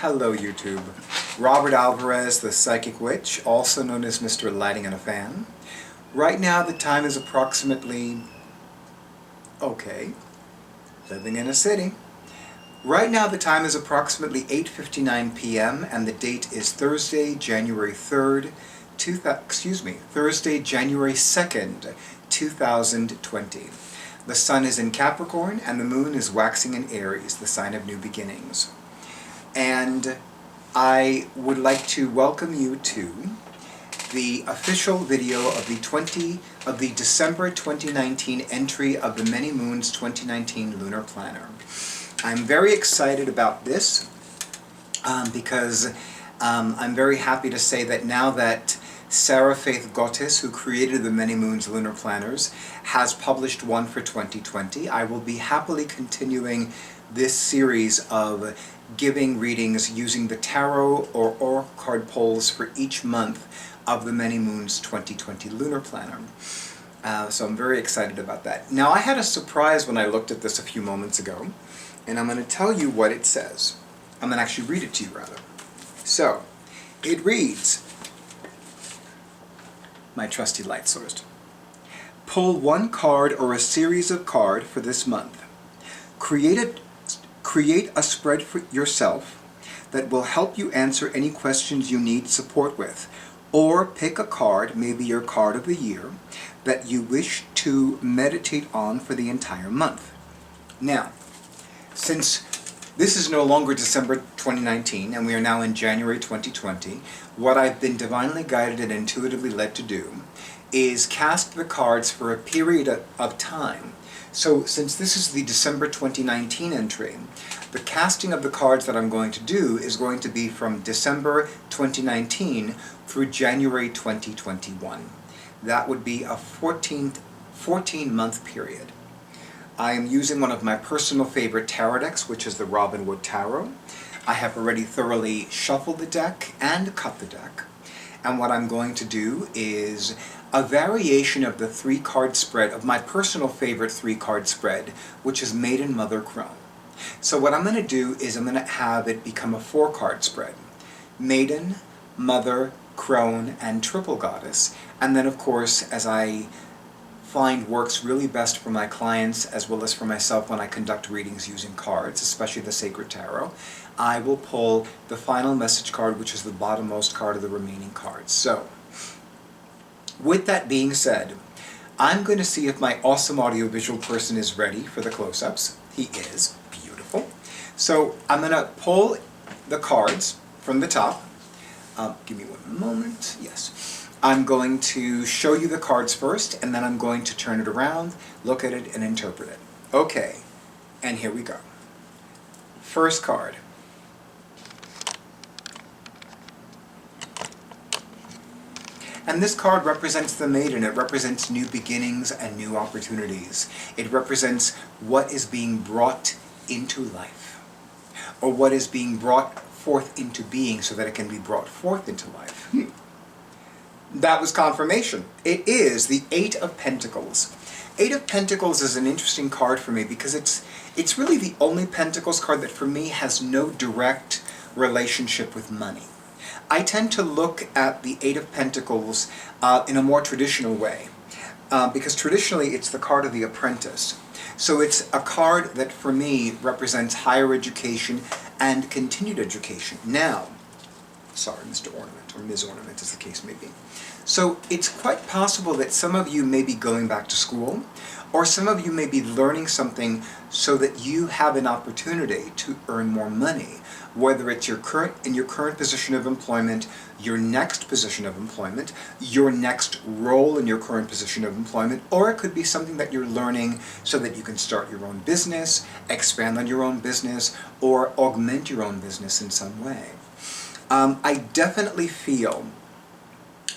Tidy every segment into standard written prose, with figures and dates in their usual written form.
Hello YouTube. Robert Alvarez, the Psychic Witch, also known as Mr. Lighting and a Fan. Right now the time is approximately, living in a city. Right now the time is approximately 8:59 p.m. and the date is Thursday, January 3rd, Thursday, January 2nd, 2020. The Sun is in Capricorn and the Moon is waxing in Aries, the sign of new beginnings. And I would like to welcome you to the official video of the December 2019 entry of the Many Moons 2019 Lunar Planner. I'm very excited about this because I'm very happy to say that now that Sarah Faith Gottes, who created the Many Moons Lunar Planners, has published one for 2020, I will be happily continuing this series of giving readings using the tarot or oracle card polls for each month of the Many Moons 2020 Lunar Planner. So I'm very excited about that. Now I had a surprise when I looked at this a few moments ago, and I'm going to tell you what it says. I'm going to actually read it to you rather. So, it reads, my trusty light source. Pull one card or a series of cards for this month. Create a spread for yourself that will help you answer any questions you need support with. Or pick a card, maybe your card of the year, that you wish to meditate on for the entire month. Now, since this is no longer December 2019 and we are now in January 2020, what I've been divinely guided and intuitively led to do is cast the cards for a period of time. So since this is the December 2019 entry, the casting of the cards that I'm going to do is going to be from December 2019 through January 2021. That would be a 14-month period. I am using one of my personal favorite tarot decks, which is the Robin Wood Tarot. I have already thoroughly shuffled the deck and cut the deck. And what I'm going to do is a variation of the 3-card spread, of my personal favorite 3-card spread, which is Maiden, Mother, Crone. So what I'm going to do is I'm going to have it become a 4-card spread. Maiden, Mother, Crone, and Triple Goddess. And then of course, as I find works really best for my clients as well as for myself when I conduct readings using cards, especially the Sacred Tarot, I will pull the final message card, which is the bottommost card of the remaining cards. So, with that being said, I'm going to see if my awesome audiovisual person is ready for the close-ups. He is. Beautiful. So, I'm going to pull the cards from the top. Give me one moment. Yes. I'm going to show you the cards first, and then I'm going to turn it around, look at it, and interpret it. Okay, and here we go. First card. And this card represents the Maiden. It represents new beginnings and new opportunities. It represents what is being brought into life, or what is being brought forth into being so that it can be brought forth into life. That was confirmation. It is the 8 of Pentacles. 8 of Pentacles is an interesting card for me because it's really the only Pentacles card that for me has no direct relationship with money. I tend to look at the 8 of Pentacles in a more traditional way because traditionally it's the card of the apprentice. So it's a card that for me represents higher education and continued education. Now, sorry, Mr. Ornament, or Ms. Ornament as the case may be. So it's quite possible that some of you may be going back to school, or some of you may be learning something so that you have an opportunity to earn more money, whether it's in your current position of employment, your next position of employment, your next role in your current position of employment, or it could be something that you're learning so that you can start your own business, expand on your own business, or augment your own business in some way. I definitely feel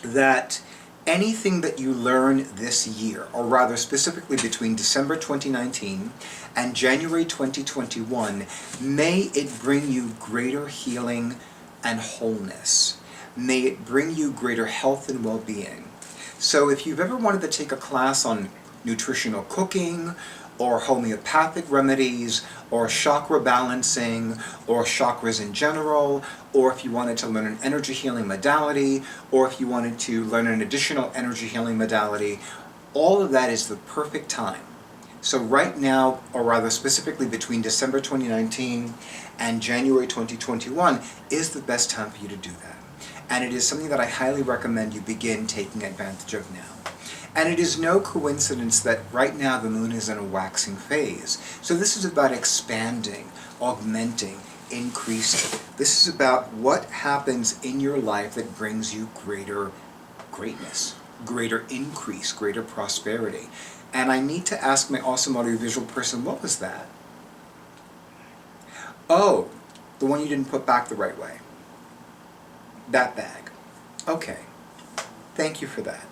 that anything that you learn this year, or rather specifically between December 2019 and January 2021, may it bring you greater healing and wholeness. May it bring you greater health and well-being. So if you've ever wanted to take a class on nutritional cooking, or homeopathic remedies, or chakra balancing, or chakras in general, or if you wanted to learn an energy healing modality, or if you wanted to learn an additional energy healing modality, all of that is the perfect time. So right now, or rather specifically between December 2019 and January 2021, is the best time for you to do that. And it is something that I highly recommend you begin taking advantage of now. And it is no coincidence that right now the moon is in a waxing phase. So this is about expanding, augmenting, increasing. This is about what happens in your life that brings you greater greatness, greater increase, greater prosperity. And I need to ask my awesome audiovisual person, what was that? Oh, the one you didn't put back the right way. That bag. Okay. Thank you for that.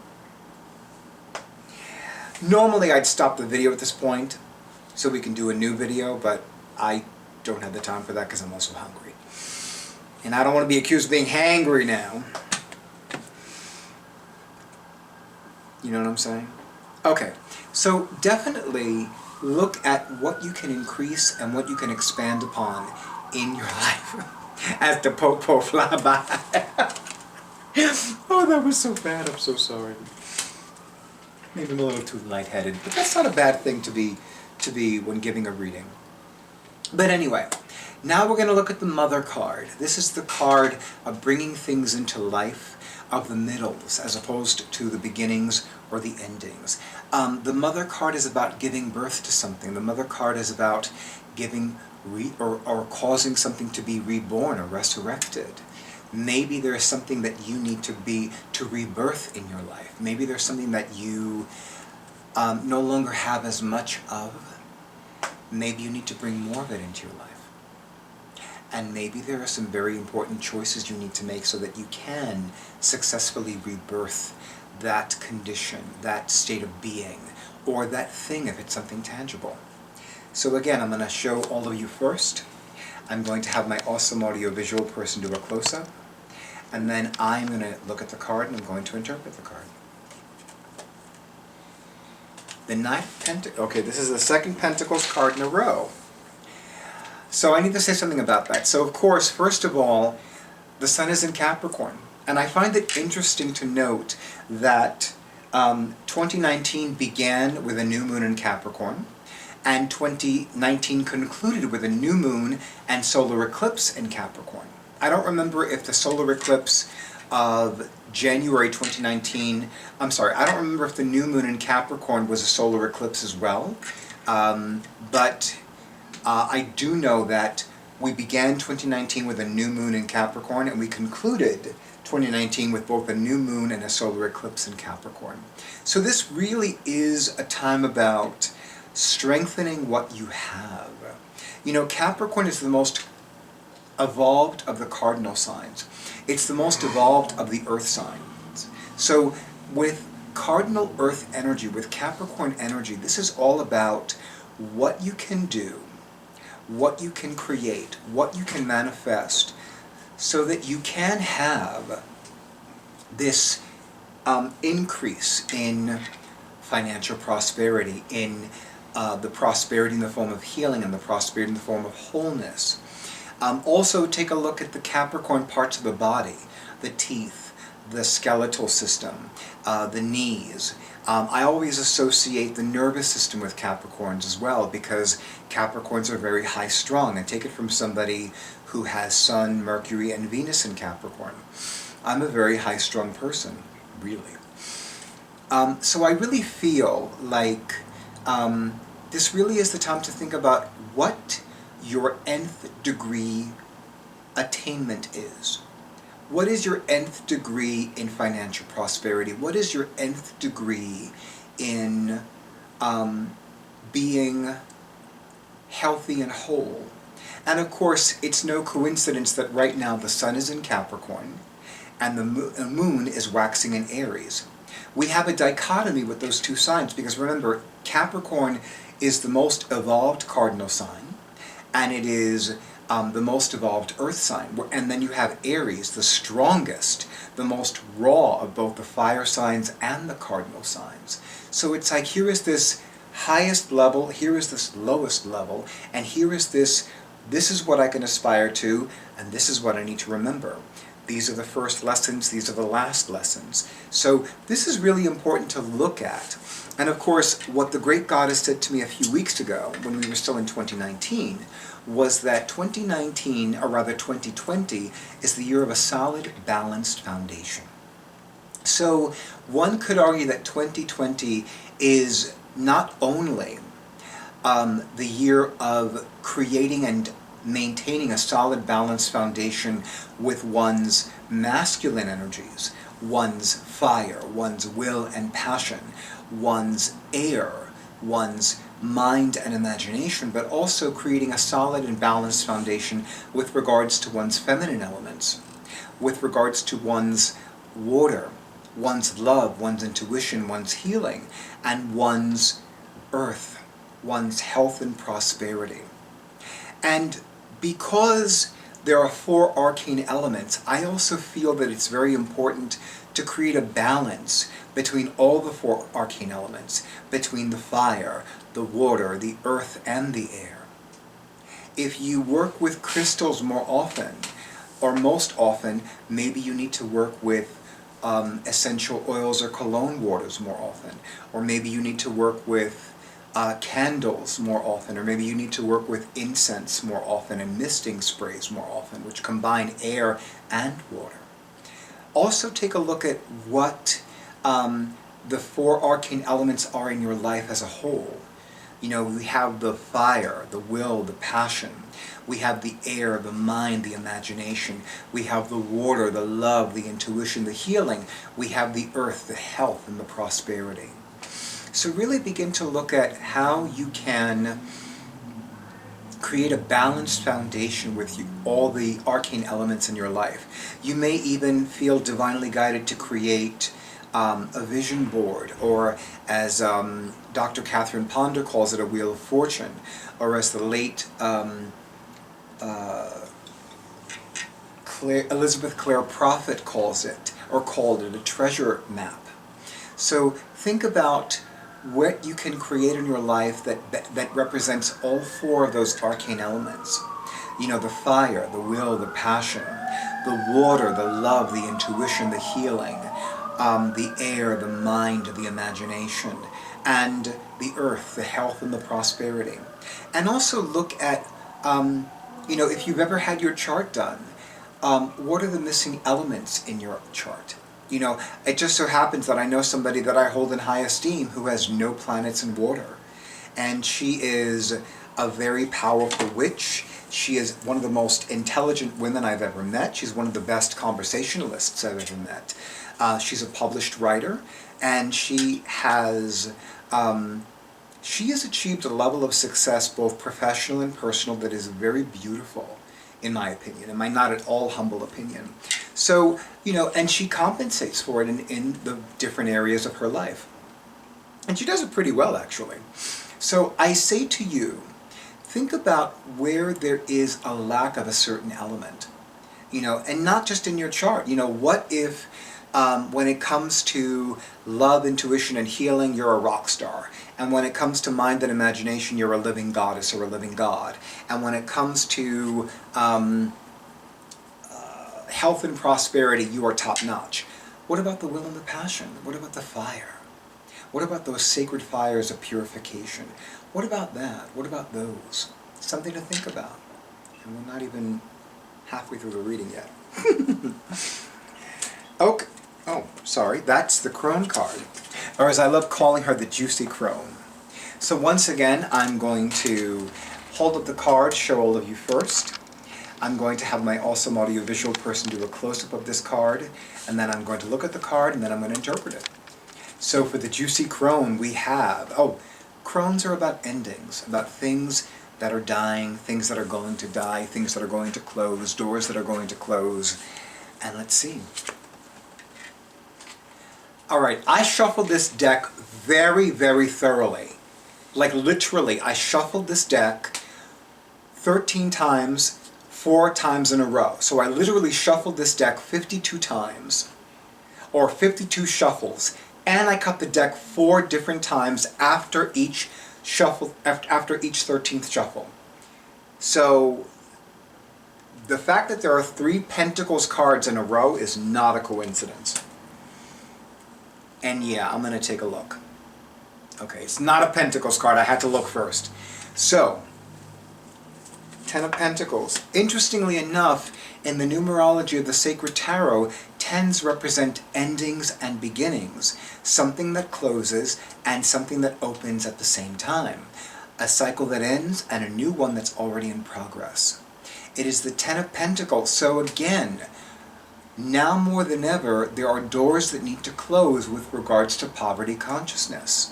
Normally I'd stop the video at this point so we can do a new video, but I don't have the time for that because I'm also hungry. And I don't want to be accused of being hangry now. You know what I'm saying? Okay, so definitely look at what you can increase and what you can expand upon in your life as the po-po fly by. Oh, that was so bad. I'm so sorry. Maybe I'm a little too lightheaded, but that's not a bad thing to be when giving a reading. But anyway, now we're going to look at the Mother card. This is the card of bringing things into life, of the middles, as opposed to the beginnings or the endings. The Mother card is about giving birth to something. The Mother card is about giving or causing something to be reborn or resurrected. Maybe there's something that you need to rebirth in your life. Maybe there's something that you no longer have as much of. Maybe you need to bring more of it into your life. And maybe there are some very important choices you need to make so that you can successfully rebirth that condition, that state of being, or that thing if it's something tangible. So again, I'm going to show all of you first. I'm going to have my awesome audio-visual person do a close-up, and then I'm going to look at the card and I'm going to interpret the card. The Knight of Pentacles. Okay, this is the second Pentacles card in a row. So I need to say something about that. So of course, first of all, the Sun is in Capricorn. And I find it interesting to note that 2019 began with a new moon in Capricorn, and 2019 concluded with a new moon and solar eclipse in Capricorn. I don't remember if the solar eclipse of January 2019, I don't remember if the new moon in Capricorn was a solar eclipse as well, but I do know that we began 2019 with a new moon in Capricorn, and we concluded 2019 with both a new moon and a solar eclipse in Capricorn. So this really is a time about strengthening what you have. You know, Capricorn is the most evolved of the cardinal signs. It's the most evolved of the earth signs. So with cardinal earth energy, with Capricorn energy, this is all about what you can do, what you can create, what you can manifest, so that you can have this increase in financial prosperity, in the prosperity in the form of healing, and the prosperity in the form of wholeness. Also take a look at the Capricorn parts of the body, the teeth, the skeletal system, the knees. I always associate the nervous system with Capricorns as well, because Capricorns are very high-strung. And take it from somebody who has Sun, Mercury, and Venus in Capricorn. I'm a very high-strung person, really. So I really feel like this really is the time to think about what your nth degree attainment is. What is your nth degree in financial prosperity? What is your nth degree in being healthy and whole? And of course, it's no coincidence that right now the Sun is in Capricorn and the Moon is waxing in Aries. We have a dichotomy with those two signs because remember, Capricorn is the most evolved cardinal sign, and it is the most evolved earth sign. And then you have Aries, the strongest, the most raw of both the fire signs and the cardinal signs. So it's like here is this highest level, here is this lowest level, and here is this is what I can aspire to, and this is what I need to remember. These are the first lessons, these are the last lessons. So this is really important to look at. And of course, what the great goddess said to me a few weeks ago, when we were still in 2019, was that 2019, or rather 2020, is the year of a solid, balanced foundation. So one could argue that 2020 is not only the year of creating and maintaining a solid, balanced foundation with one's masculine energies, one's fire, one's will and passion, one's air, one's mind and imagination, but also creating a solid and balanced foundation with regards to one's feminine elements, with regards to one's water, one's love, one's intuition, one's healing, and one's earth, one's health and prosperity. And because there are 4 arcane elements, I also feel that it's very important to create a balance between all the 4 arcane elements, between the fire, the water, the earth, and the air. If you work with crystals more often, or most often, maybe you need to work with essential oils or cologne waters more often, or maybe you need to work with candles more often, or maybe you need to work with incense more often and misting sprays more often, which combine air and water. Also take a look at what the 4 arcane elements are in your life as a whole. You know, we have the fire, the will, the passion. We have the air, the mind, the imagination. We have the water, the love, the intuition, the healing. We have the earth, the health, and the prosperity. So really begin to look at how you can create a balanced foundation with all the arcane elements in your life. You may even feel divinely guided to create a vision board, or as Dr. Catherine Ponder calls it, a wheel of fortune, or as the late Elizabeth Clare Prophet calls it, or called it, a treasure map. So think about what you can create in your life that represents all 4 of those arcane elements. You know, the fire, the will, the passion, the water, the love, the intuition, the healing, the air, the mind, the imagination, and the earth, the health and the prosperity. And also look at, you know, if you've ever had your chart done, what are the missing elements in your chart? You know, it just so happens that I know somebody that I hold in high esteem who has no planets in water. And she is a very powerful witch. She is one of the most intelligent women I've ever met. She's one of the best conversationalists I've ever met. She's a published writer, and she has achieved a level of success, both professional and personal, that is very beautiful, in my opinion, in my not at all humble opinion. So, you know, and she compensates for it in the different areas of her life. And she does it pretty well, actually. So I say to you, think about where there is a lack of a certain element, you know, and not just in your chart. You know, what if when it comes to love, intuition, and healing, you're a rock star. And when it comes to mind and imagination, you're a living goddess or a living god. And when it comes to health and prosperity, you are top-notch. What about the will and the passion? What about the fire? What about those sacred fires of purification? What about that? What about those? Something to think about. And we're not even halfway through the reading yet. Okay. Oh, sorry, that's the Crone card, or as I love calling her, the Juicy Crone. So once again, I'm going to hold up the card, show all of you first. I'm going to have my awesome audiovisual person do a close-up of this card, and then I'm going to look at the card, and then I'm going to interpret it. So for the Juicy Crone, we have, crones are about endings, about things that are dying, things that are going to die, things that are going to close, doors that are going to close. And let's see. Alright, I shuffled this deck very, very thoroughly. Like literally, I shuffled this deck 13 times, 4 times in a row. So I literally shuffled this deck 52 times, or 52 shuffles, And I cut the deck 4 different times after each shuffle, after each 13th shuffle. So the fact that there are 3 Pentacles cards in a row is not a coincidence. And yeah, I'm going to take a look. Okay, it's not a Pentacles card. I had to look first. So, 10 of Pentacles. Interestingly enough, in the numerology of the Sacred Tarot, 10s represent endings and beginnings. Something that closes and something that opens at the same time. A cycle that ends and a new one that's already in progress. It is the 10 of Pentacles. So again, now more than ever, there are doors that need to close with regards to poverty consciousness.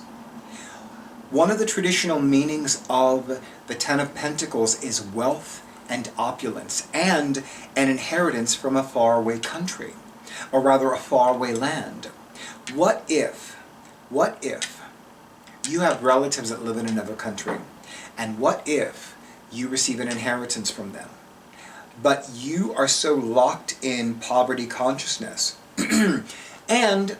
One of the traditional meanings of the 10 of Pentacles is wealth and opulence, and an inheritance from a faraway country, or rather a faraway land. What if you have relatives that live in another country, and what if you receive an inheritance from them? But you are so locked in poverty consciousness, and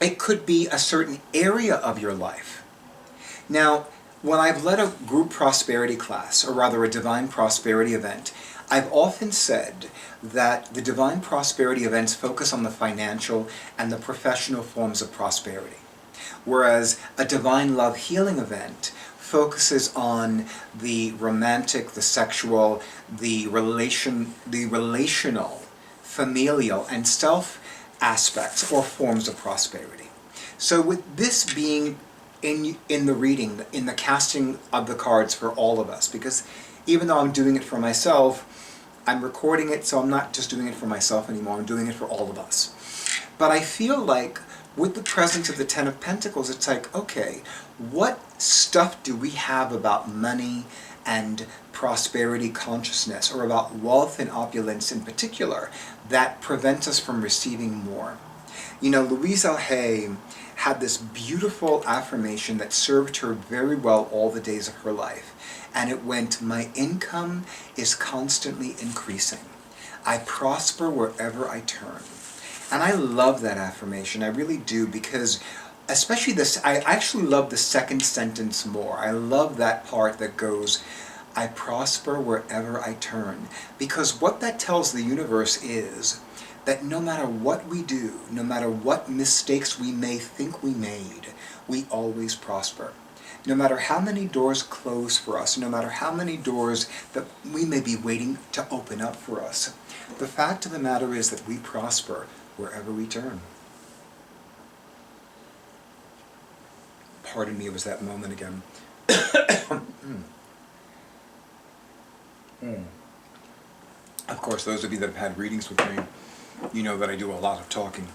it could be a certain area of your life. Now, when I've led a group prosperity class, or rather a divine prosperity event, I've often said that the divine prosperity events focus on the financial and the professional forms of prosperity, whereas a divine love healing event focuses on the romantic, the sexual, the relational, familial, and self aspects or forms of prosperity. So with this being in the reading, in the casting of the cards for all of us, because even though I'm doing it for myself, I'm recording it, so I'm not just doing it for myself anymore, I'm doing it for all of us. But I feel like with the presence of the 10 of Pentacles, it's like, okay, what stuff do we have about money and prosperity consciousness, or about wealth and opulence in particular, that prevents us from receiving more? You know, Louise L. Hay had this beautiful affirmation that served her very well all the days of her life. And it went, "My income is constantly increasing. I prosper wherever I turn." And I love that affirmation, I really do, because especially this, I actually love the second sentence more. I love that part that goes, "I prosper wherever I turn." Because what that tells the universe is that no matter what we do, no matter what mistakes we may think we made, we always prosper. No matter how many doors close for us, no matter how many doors that we may be waiting to open up for us, the fact of the matter is that we prosper wherever we turn. Pardon me, it was that moment again. Of course, those of you that have had readings with me, you know that I do a lot of talking.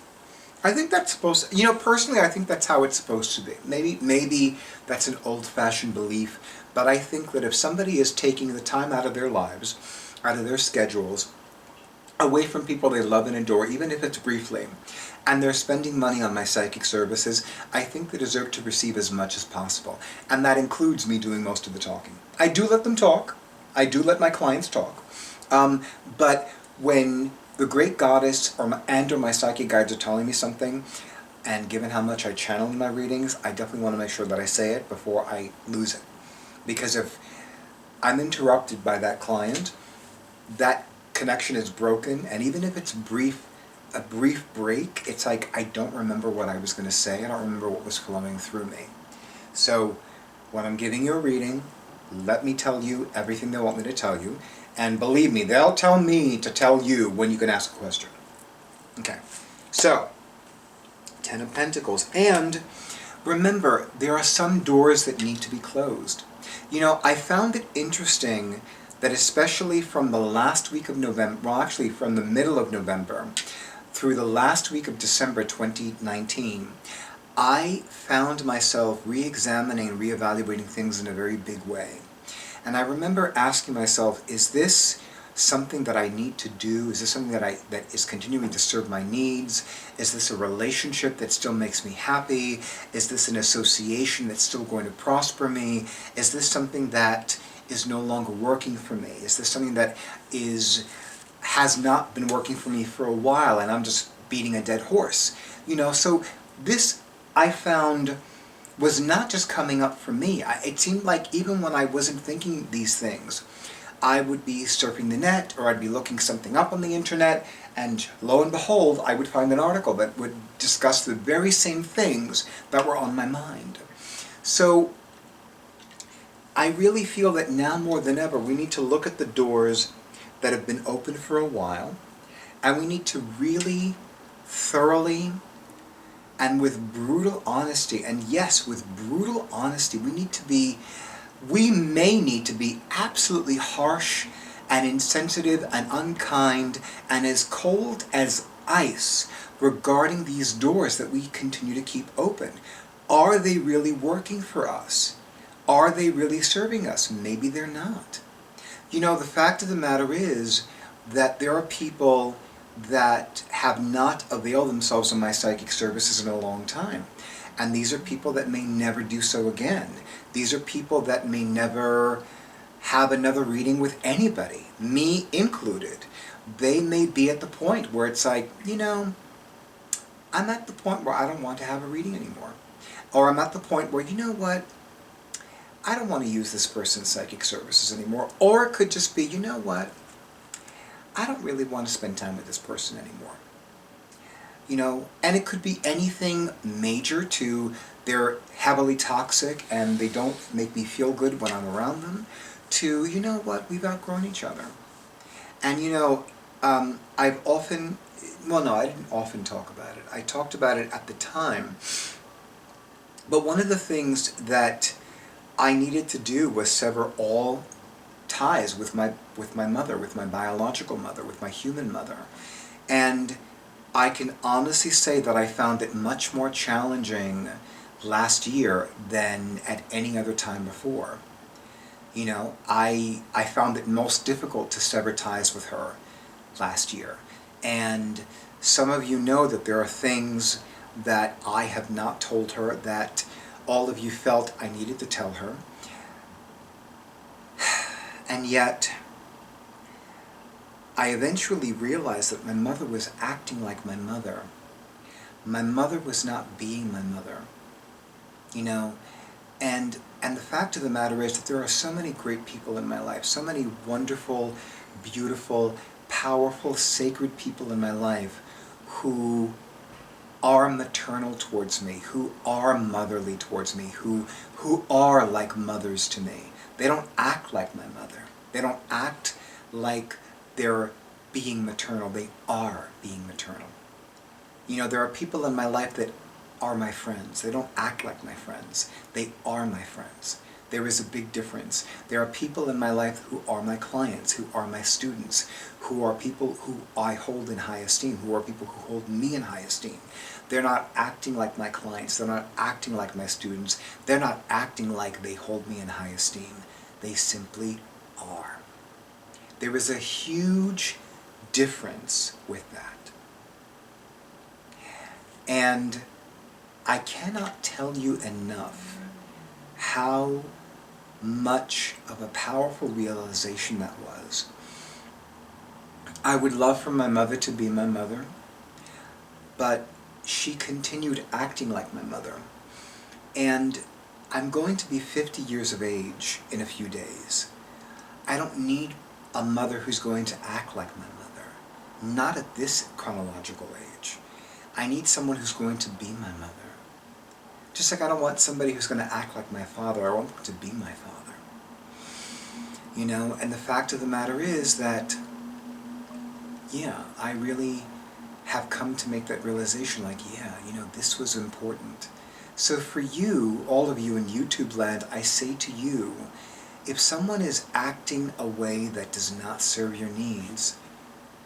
I think that's supposed to, you know, personally, I think that's how it's supposed to be. Maybe that's an old-fashioned belief, but I think that if somebody is taking the time out of their lives, out of their schedules, away from people they love and adore, even if it's briefly, and they're spending money on my psychic services, I think they deserve to receive as much as possible. And that includes me doing most of the talking. I do let them talk. I do let my clients talk. But when the great goddess or my psychic guides are telling me something, and given how much I channel in my readings, I definitely want to make sure that I say it before I lose it. Because if I'm interrupted by that client, that connection is broken, and even if it's a brief break, it's like I don't remember what I was going to say, I don't remember what was flowing through me. So when I'm giving you a reading, let me tell you everything they want me to tell you, and believe me, they'll tell me to tell you when you can ask a question. Okay, so 10 of Pentacles, and remember, there are some doors that need to be closed. You know, I found it interesting that especially from the last week of November, well actually from the middle of November through the last week of December 2019, I found myself re-examining and re-evaluating things in a very big way. And I remember asking myself, is this something that I need to do? Is this something that is continuing to serve my needs? Is this a relationship that still makes me happy? Is this an association that's still going to prosper me? Is this something that is no longer working for me? Is this something that has not been working for me for a while and I'm just beating a dead horse? You know, so this, I found, was not just coming up for me. It seemed like even when I wasn't thinking these things, I would be surfing the net, or I'd be looking something up on the internet, and lo and behold, I would find an article that would discuss the very same things that were on my mind. So I really feel that now more than ever, we need to look at the doors that have been open for a while, and we need to really thoroughly and with brutal honesty, and yes, with brutal honesty, we may need to be absolutely harsh and insensitive and unkind and as cold as ice regarding these doors that we continue to keep open. Are they really working for us? Are they really serving us? Maybe they're not. You know, the fact of the matter is that there are people that have not availed themselves of my psychic services in a long time. And these are people that may never do so again. These are people that may never have another reading with anybody, me included. They may be at the point where it's like, you know, I'm at the point where I don't want to have a reading anymore. Or I'm at the point where, you know what, I don't want to use this person's psychic services anymore. Or it could just be, you know what, I don't really want to spend time with this person anymore. You know, and it could be anything major to they're heavily toxic and they don't make me feel good when I'm around them, to, you know what, we've outgrown each other. And you know, I've often, well no, I didn't often talk about it. I talked about it at the time. But one of the things that I needed to do was sever all ties with my mother, with my biological mother, with my human mother. And I can honestly say that I found it much more challenging last year than at any other time before. You know, I found it most difficult to sever ties with her last year. And some of you know that there are things that I have not told her that all of you felt I needed to tell her. And yet, I eventually realized that my mother was acting like my mother. My mother was not being my mother. You know, and the fact of the matter is that there are so many great people in my life, so many wonderful, beautiful, powerful, sacred people in my life who are maternal towards me, who are motherly towards me, who are like mothers to me. They don't act like my mother. They don't act like they're being maternal. They are being maternal. You know, there are people in my life that are my friends. They don't act like my friends. They are my friends. There is a big difference. There are people in my life who are my clients, who are my students, who are people who I hold in high esteem, who are people who hold me in high esteem. They're not acting like my clients. They're not acting like my students. They're not acting like they hold me in high esteem. They simply are. There is a huge difference with that. And I cannot tell you enough how much of a powerful realization that was. I would love for my mother to be my mother, but she continued acting like my mother. And I'm going to be 50 years of age in a few days. I don't need a mother who's going to act like my mother. Not at this chronological age. I need someone who's going to be my mother. Just like I don't want somebody who's going to act like my father. I want them to be my father. You know, and the fact of the matter is that, yeah, I really have come to make that realization, like, yeah, you know, this was important. So for you, all of you in YouTube land, I say to you, if someone is acting a way that does not serve your needs,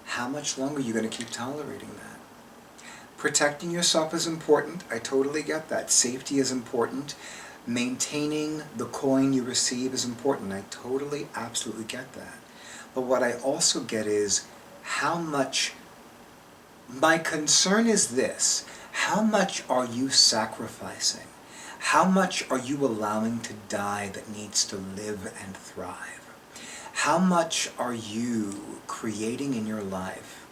how much longer are you going to keep tolerating that? Protecting yourself is important. I totally get that. Safety is important. Maintaining the coin you receive is important. I totally, absolutely get that. But what I also get is how much, my concern is this, how much are you sacrificing? How much are you allowing to die that needs to live and thrive? How much are you creating in your life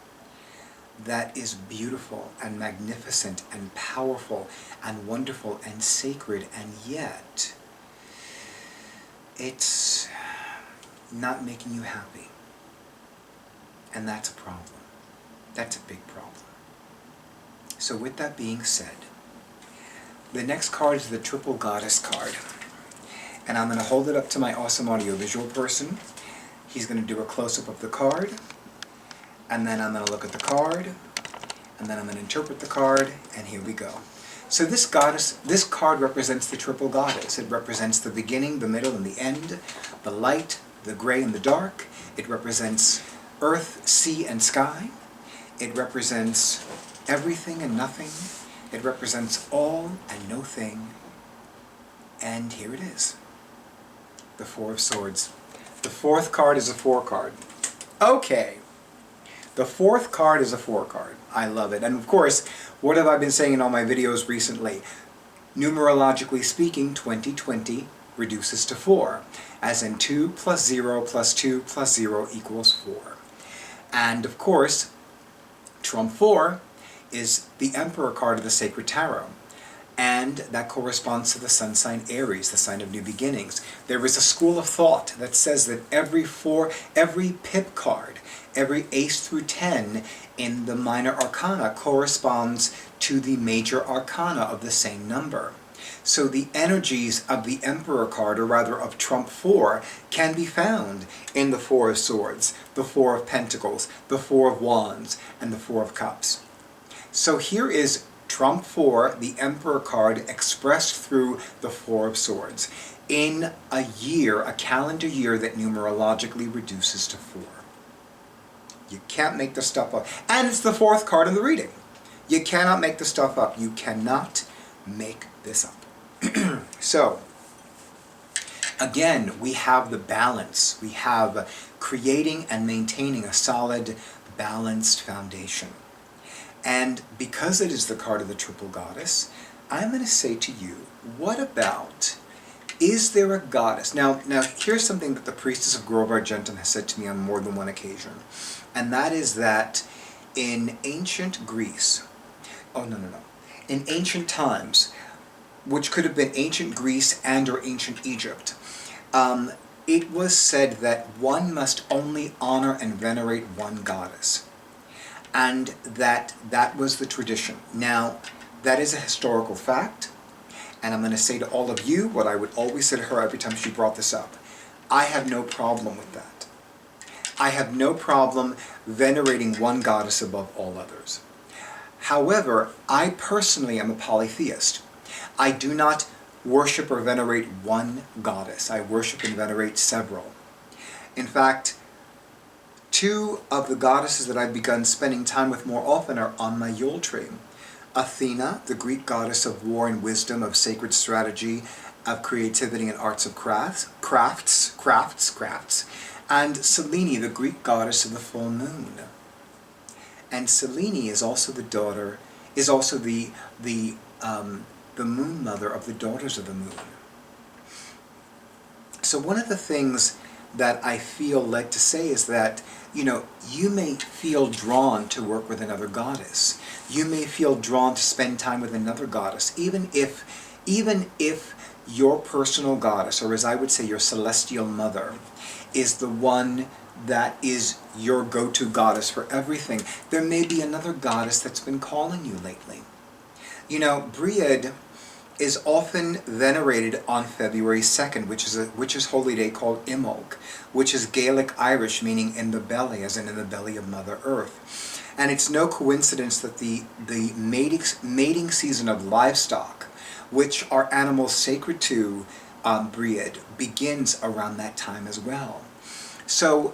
that is beautiful and magnificent and powerful and wonderful and sacred, and yet it's not making you happy. And that's a problem. That's a big problem. So with that being said, the next card is the Triple Goddess card. And I'm going to hold it up to my awesome audiovisual person. He's going to do a close-up of the card. And then I'm going to look at the card. And then I'm going to interpret the card. And here we go. So this card represents the Triple Goddess. It represents the beginning, the middle, and the end. The light, the gray, and the dark. It represents earth, sea, and sky. It represents everything and nothing. It represents all and no thing. And here it is. The Four of Swords. The fourth card is a 4 card. Okay. The fourth card is a 4 card. I love it. And of course, what have I been saying in all my videos recently? Numerologically speaking, 2020 reduces to 4. As in 2 plus 0 plus 2 plus 0 equals 4. And of course, Trump 4 is the Emperor card of the Sacred Tarot. And that corresponds to the sun sign Aries, the sign of new beginnings. There is a school of thought that says that every pip card, every ace through 10 in the minor arcana corresponds to the major arcana of the same number. So the energies of the Emperor card, or rather of Trump 4, can be found in the 4 of Swords, the 4 of Pentacles, the 4 of Wands, and the 4 of Cups. So here is Trump 4, the Emperor card, expressed through the 4 of Swords, in a year, a calendar year that numerologically reduces to 4. You can't make this stuff up. And it's the 4th card in the reading. You cannot make this stuff up. You cannot make this up. So, again, we have the balance. We have creating and maintaining a solid, balanced foundation. And because it is the card of the Triple Goddess, I'm going to say to you, what about, is there a goddess? Now here's something that the Priestess of Grove Argentum has said to me on more than one occasion. And that is that in ancient Greece, in ancient times, which could have been ancient Greece and or ancient Egypt, it was said that one must only honor and venerate one goddess. And that was the tradition. Now, that is a historical fact, and I'm going to say to all of you what I would always say to her every time she brought this up. I have no problem with that. I have no problem venerating one goddess above all others. However, I personally am a polytheist. I do not worship or venerate one goddess. I worship and venerate several. In fact, 2 of the goddesses that I've begun spending time with more often are on my Yule tree. Athena, the Greek goddess of war and wisdom, of sacred strategy, of creativity and arts of crafts, and Selene, the Greek goddess of the full moon. And Selene is also the daughter, is also the moon mother of the daughters of the moon. So one of the things that I feel led to say is that, you may feel drawn to work with another goddess. You may feel drawn to spend time with another goddess, even if your personal goddess, or as I would say, your celestial mother, is the one that is your go-to goddess for everything. There may be another goddess that's been calling you lately. Briad is often venerated on February 2nd, which is holy day called Imbolc, which is Gaelic Irish, meaning in the belly, as in the belly of Mother Earth. And it's no coincidence that the mating season of livestock, which are animals sacred to Briad, begins around that time as well. So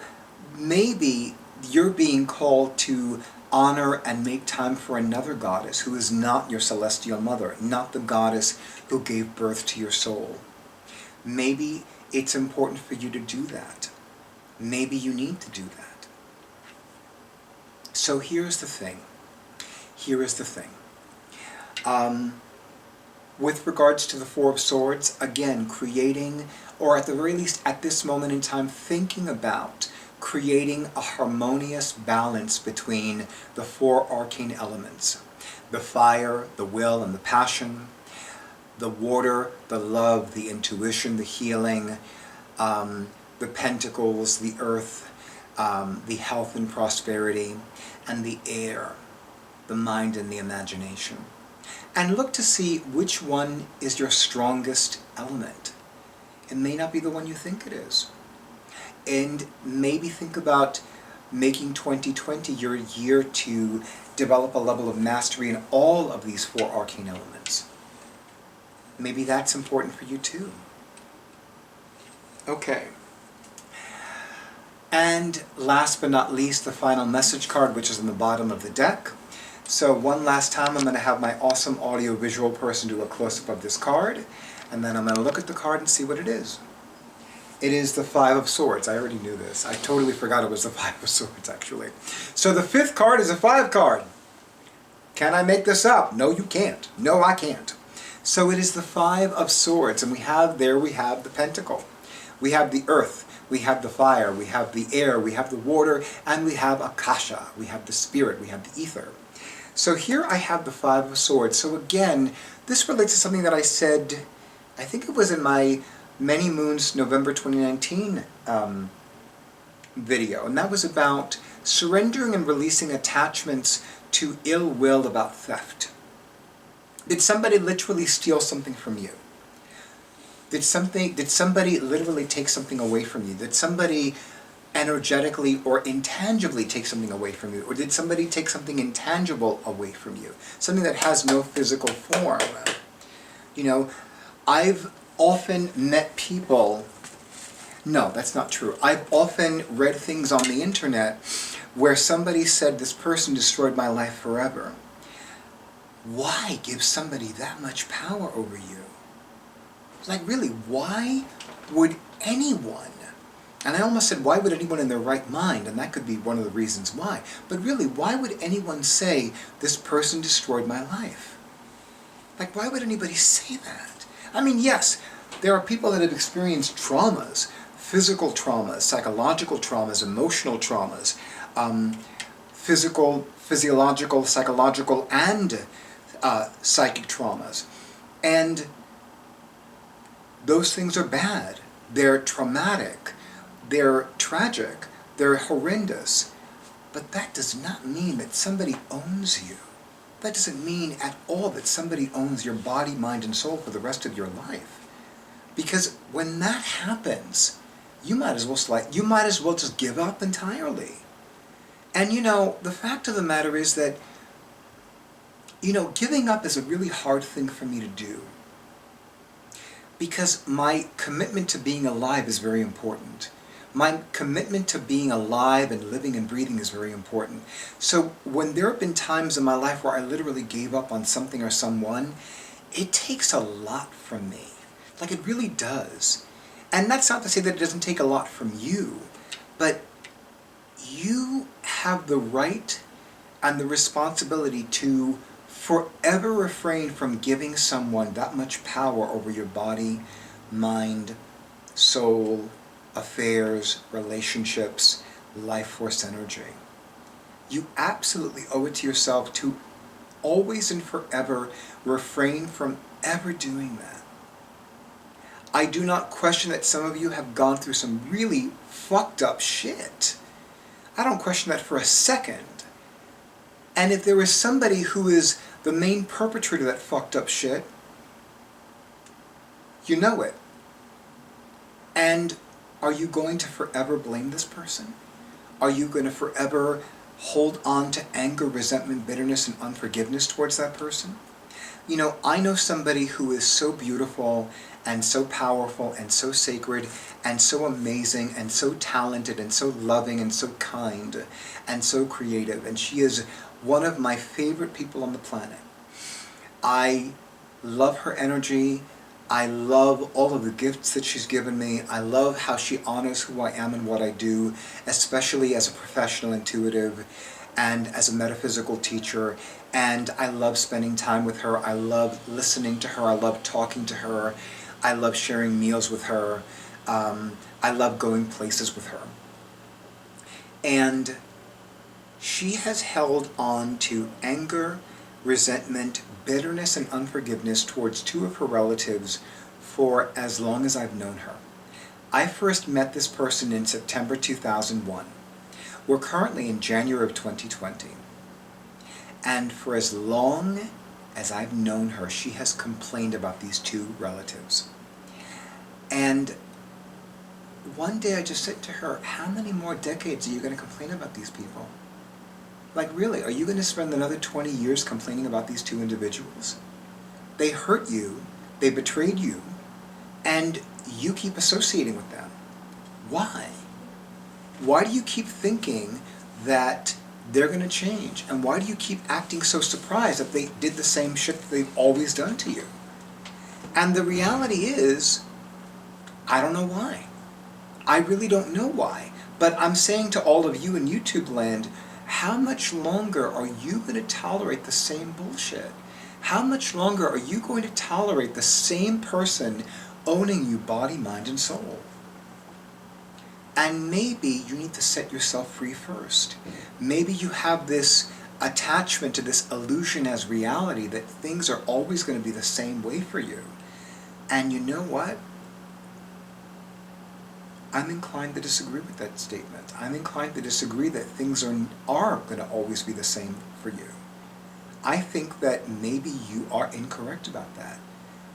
maybe you're being called to honor and make time for another goddess who is not your celestial mother, not the goddess who gave birth to your soul. Maybe it's important for you to do that. Maybe you need to do that. So here's the thing. With regards to the 4 of Swords, again, creating, or at the very least at this moment in time, thinking about creating a harmonious balance between the four arcane elements: the fire, the will, and the passion; the water, the love, the intuition, the healing; the pentacles, the earth, the health and prosperity; and the air, the mind and the imagination. And look to see which one is your strongest element. It may not be the one you think it is. And maybe think about making 2020 your year to develop a level of mastery in all of these four arcane elements. Maybe that's important for you too. Okay. And last but not least, the final message card, which is on the bottom of the deck. So one last time, I'm going to have my awesome audio-visual person do a close-up of this card, and then I'm going to look at the card and see what it is. It is the Five of Swords. I already knew this. I totally forgot it was the Five of Swords, actually. So the fifth card is a 5 card. Can I make this up? No, you can't. No, I can't. So it is the Five of Swords, and we have the Pentacle. We have the earth. We have the fire. We have the air. We have the water. And we have Akasha. We have the spirit. We have the ether. So here I have the Five of Swords. So again, this relates to something that I said, I think it was in my Many Moons November 2019 video, and that was about surrendering and releasing attachments to ill will about theft. Did somebody literally steal something from you? Did somebody literally take something away from you? Did somebody energetically or intangibly take something away from you? Or did somebody take something intangible away from you? Something that has no physical form. You know, I've often met people, no, that's not true. I've often read things on the internet where somebody said, this person destroyed my life forever. Why give somebody that much power over you? Like, really, why would anyone, and I almost said, why would anyone in their right mind, and that could be one of the reasons why, but really, why would anyone say, this person destroyed my life? Like, why would anybody say that? I mean, yes, there are people that have experienced traumas, physical traumas, psychological traumas, emotional traumas, physiological, psychological, and psychic traumas. And those things are bad. They're traumatic. They're tragic. They're horrendous. But that does not mean that somebody owns you. That doesn't mean at all that somebody owns your body, mind, and soul for the rest of your life. Because when that happens, you might as well just give up entirely. And you know, the fact of the matter is that, you know, giving up is a really hard thing for me to do. Because my commitment to being alive is very important. My commitment to being alive and living and breathing is very important. So when there have been times in my life where I literally gave up on something or someone, it takes a lot from me. Like, it really does. And that's not to say that it doesn't take a lot from you, but you have the right and the responsibility to forever refrain from giving someone that much power over your body, mind, soul, affairs, relationships, life force energy. You absolutely owe it to yourself to always and forever refrain from ever doing that. I do not question that some of you have gone through some really fucked up shit. I don't question that for a second. And if there is somebody who is the main perpetrator of that fucked up shit, you know it. And are you going to forever blame this person? Are you going to forever hold on to anger, resentment, bitterness, and unforgiveness towards that person? You know, I know somebody who is so beautiful and so powerful and so sacred and so amazing and so talented and so loving and so kind and so creative, and she is one of my favorite people on the planet. I love her energy. I love all of the gifts that she's given me. I love how she honors who I am and what I do, especially as a professional intuitive and as a metaphysical teacher. And I love spending time with her. I love listening to her. I love talking to her. I love sharing meals with her. I love going places with her. And she has held on to anger, resentment, bitterness, and unforgiveness towards two of her relatives for as long as I've known her. I first met this person in September 2001. We're currently in January of 2020. And for as long as I've known her, she has complained about these two relatives. And one day I just said to her, how many more decades are you going to complain about these people? Like, really, are you going to spend another 20 years complaining about these two individuals? They hurt you, they betrayed you, and you keep associating with them. Why? Why do you keep thinking that they're going to change? And why do you keep acting so surprised that they did the same shit that they've always done to you? And the reality is, I don't know why. I really don't know why. But I'm saying to all of you in YouTube land, how much longer are you going to tolerate the same bullshit? How much longer are you going to tolerate the same person owning you body, mind, and soul? And maybe you need to set yourself free first. Maybe you have this attachment to this illusion as reality that things are always going to be the same way for you. And you know what? I'm inclined to disagree with that statement. I'm inclined to disagree that things are going to always be the same for you. I think that maybe you are incorrect about that.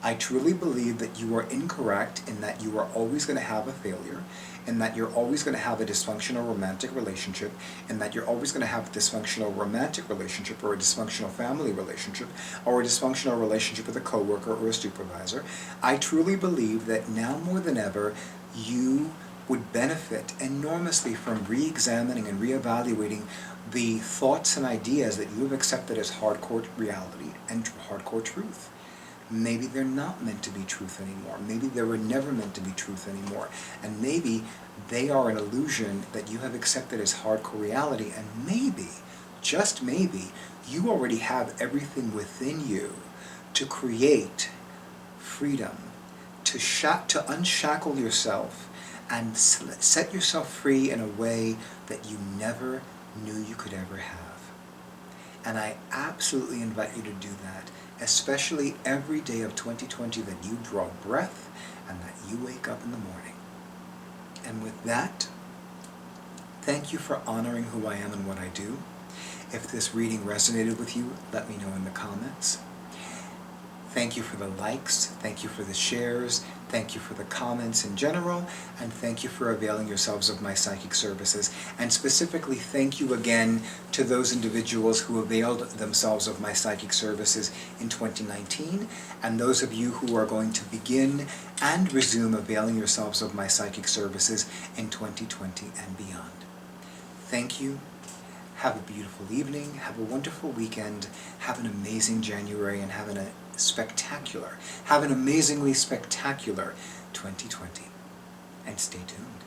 I truly believe that you are incorrect in that you are always going to have a failure, and that you're always going to have a dysfunctional romantic relationship, and that you're always going to have a dysfunctional romantic relationship, or a dysfunctional family relationship, or a dysfunctional relationship with a coworker or a supervisor. I truly believe that now more than ever, you would benefit enormously from re-examining and re-evaluating the thoughts and ideas that you have accepted as hardcore reality and hardcore truth. Maybe they're not meant to be truth anymore. Maybe they were never meant to be truth anymore. And maybe they are an illusion that you have accepted as hardcore reality, and maybe, just maybe, you already have everything within you to create freedom, to unshackle yourself and set yourself free in a way that you never knew you could ever have. And I absolutely invite you to do that, especially every day of 2020, that you draw breath and that you wake up in the morning. And with that, thank you for honoring who I am and what I do. If this reading resonated with you, let me know in the comments. Thank you for the likes, thank you for the shares, thank you for the comments in general, and thank you for availing yourselves of my psychic services. And specifically, thank you again to those individuals who availed themselves of my psychic services in 2019, and those of you who are going to begin and resume availing yourselves of my psychic services in 2020 and beyond. Thank you. Have a beautiful evening, have a wonderful weekend, have an amazing January, and have an amazingly spectacular 2020. And stay tuned.